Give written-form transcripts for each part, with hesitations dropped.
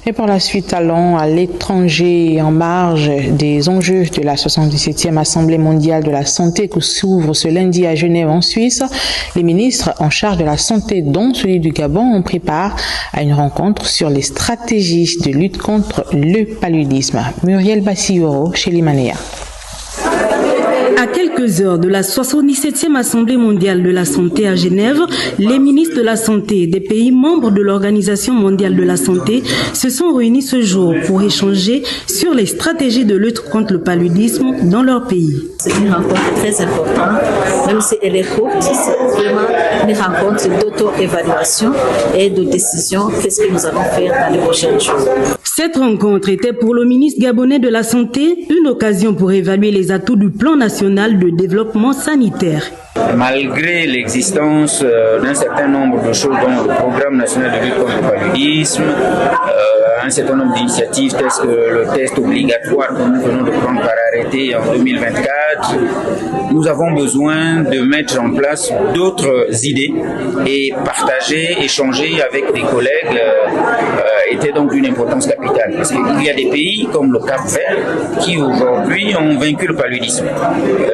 Et par la suite, allons à l'étranger en marge des enjeux de la 77e Assemblée mondiale de la santé qui s'ouvre ce lundi à Genève en Suisse. Les ministres en charge de la santé, dont celui du Gabon, ont pris part à une rencontre sur les stratégies de lutte contre le paludisme. Muriel Bassioro chez Limanéa. À quelques heures de la 77e Assemblée mondiale de la santé à Genève, les ministres de la santé des pays membres de l'Organisation mondiale de la santé se sont réunis ce jour pour échanger sur les stratégies de lutte contre le paludisme dans leur pays. C'est une rencontre très importante, même si elle est courte, c'est vraiment une rencontre d'auto-évaluation et de décision. Qu'est-ce que nous allons faire dans les prochains jours? Cette rencontre était pour le ministre gabonais de la Santé une occasion pour évaluer les atouts du plan national de développement sanitaire. Malgré l'existence d'un certain nombre de choses dont le programme national de lutte contre le paludisme, un certain nombre d'initiatives telles que le test obligatoire que nous venons de prendre par arrêté en 2024, nous avons besoin de mettre en place d'autres idées et partager, échanger avec des collègues était donc d'une importance capitale. Parce qu'il y a des pays comme le Cap-Vert qui aujourd'hui ont vaincu le paludisme.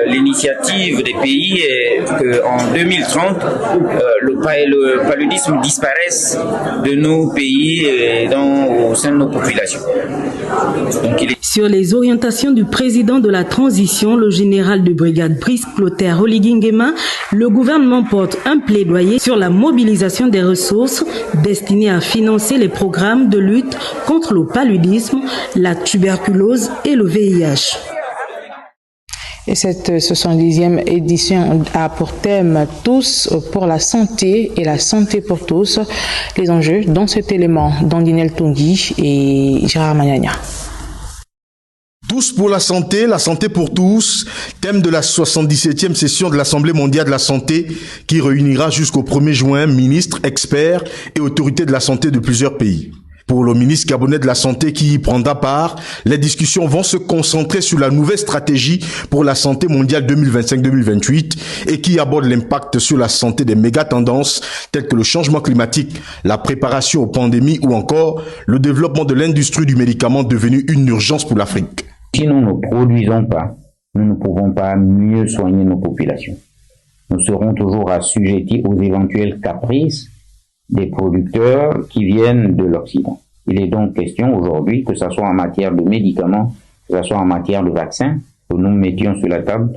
L'initiative des pays est qu'en 2030, le paludisme disparaisse de nos pays et au sein de nos populations. Sur les orientations du président de la transition, le général de brigade Brice Clotaire Oligingema, le gouvernement porte un plaidoyer sur la mobilisation des ressources destinées à financer les programmes de lutte contre le paludisme, la tuberculose et le VIH. Et cette 70e édition a pour thème « Tous pour la santé » et « La santé pour tous ». Les enjeux dans cet élément d'Andinel Tungui et Gérard Magnagna. Tous pour la santé pour tous, thème de la 77e session de l'Assemblée mondiale de la santé qui réunira jusqu'au 1er juin ministres, experts et autorités de la santé de plusieurs pays. Pour le ministre gabonais de la Santé qui y prendra part, les discussions vont se concentrer sur la nouvelle stratégie pour la santé mondiale 2025-2028 et qui aborde l'impact sur la santé des méga-tendances telles que le changement climatique, la préparation aux pandémies ou encore le développement de l'industrie du médicament devenu une urgence pour l'Afrique. Si nous ne produisons pas, nous ne pouvons pas mieux soigner nos populations. Nous serons toujours assujettis aux éventuels caprices des producteurs qui viennent de l'Occident. Il est donc question aujourd'hui, que ce soit en matière de médicaments, que ce soit en matière de vaccins, que nous mettions sur la table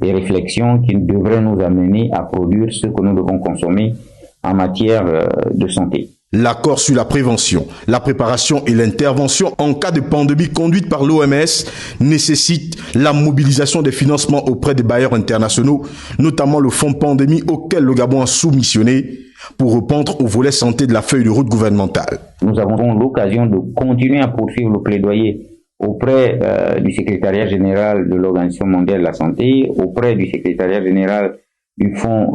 des réflexions qui devraient nous amener à produire ce que nous devons consommer en matière de santé. L'accord sur la prévention, la préparation et l'intervention en cas de pandémie conduite par l'OMS nécessite la mobilisation des financements auprès des bailleurs internationaux, notamment le fonds pandémie auquel le Gabon a soumissionné pour répondre au volet santé de la feuille de route gouvernementale. Nous avons l'occasion de continuer à poursuivre le plaidoyer auprès du secrétariat général de l'Organisation mondiale de la santé, auprès du secrétariat général du fonds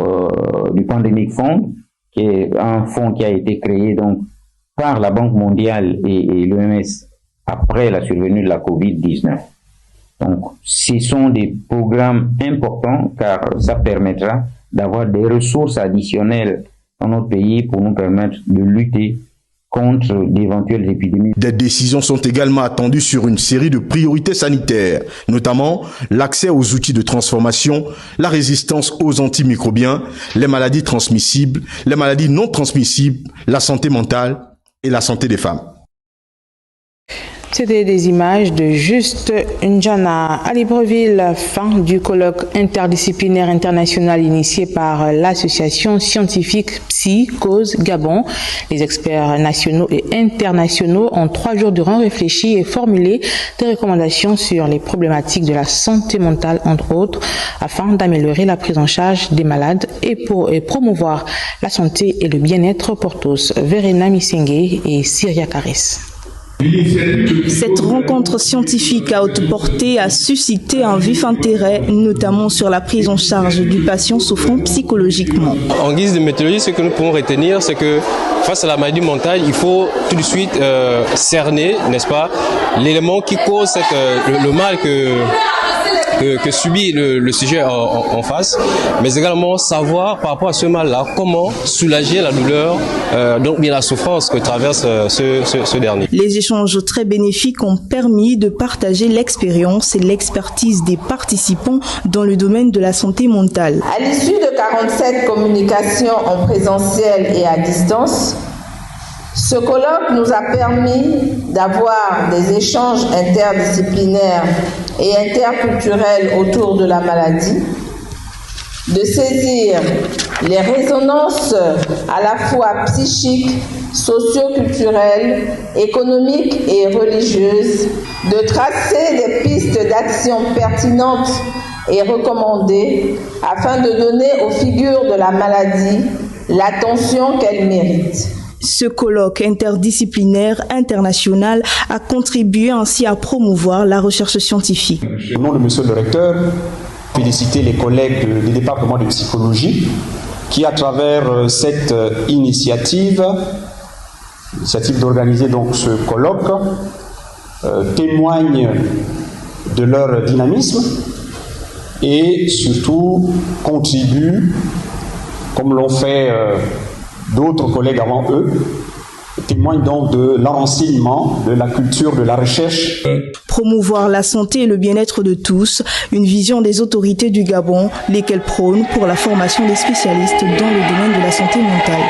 du Pandemic Fund, qui est un fonds qui a été créé donc par la Banque mondiale et l'OMS après la survenue de la COVID-19. Donc, ce sont des programmes importants car ça permettra d'avoir des ressources additionnelles dans notre pays pour nous permettre de lutter contre d'éventuelles épidémies. Des décisions sont également attendues sur une série de priorités sanitaires, notamment l'accès aux outils de transformation, la résistance aux antimicrobiens, les maladies transmissibles, les maladies non transmissibles, la santé mentale et la santé des femmes. C'était des images de Juste Njana à Libreville, fin du colloque interdisciplinaire international initié par l'association scientifique Psy-Cause Gabon. Les experts nationaux et internationaux ont 3 jours durant réfléchi et formulé des recommandations sur les problématiques de la santé mentale, entre autres, afin d'améliorer la prise en charge des malades et promouvoir la santé et le bien-être pour tous. Verena Misenge et Syria Karis. Cette rencontre scientifique à haute portée a suscité un vif intérêt, notamment sur la prise en charge du patient souffrant psychologiquement. En guise de méthodologie, ce que nous pouvons retenir, c'est que face à la maladie mentale, il faut tout de suite cerner, n'est-ce pas, l'élément qui cause le mal que subit le sujet en face, mais également savoir par rapport à ce mal-là comment soulager la douleur, donc bien la souffrance que traverse ce dernier. Les échanges très bénéfiques ont permis de partager l'expérience et l'expertise des participants dans le domaine de la santé mentale. À l'issue de 47 communications en présentiel et à distance, ce colloque nous a permis d'avoir des échanges interdisciplinaires et interculturels autour de la maladie, de saisir les résonances à la fois psychiques, socio-culturelles, économiques et religieuses, de tracer des pistes d'action pertinentes et recommandées afin de donner aux figures de la maladie l'attention qu'elles méritent. Ce colloque interdisciplinaire international a contribué ainsi à promouvoir la recherche scientifique. Au nom de Monsieur le Recteur, féliciter les collègues du département de psychologie qui, à travers cette initiative d'organiser donc ce colloque, témoignent de leur dynamisme et surtout contribuent, comme l'ont fait d'autres collègues avant eux, témoignent donc de l'enseignement, de la culture, de la recherche. Promouvoir la santé et le bien-être de tous, une vision des autorités du Gabon, lesquelles prônent pour la formation des spécialistes dans le domaine de la santé mentale.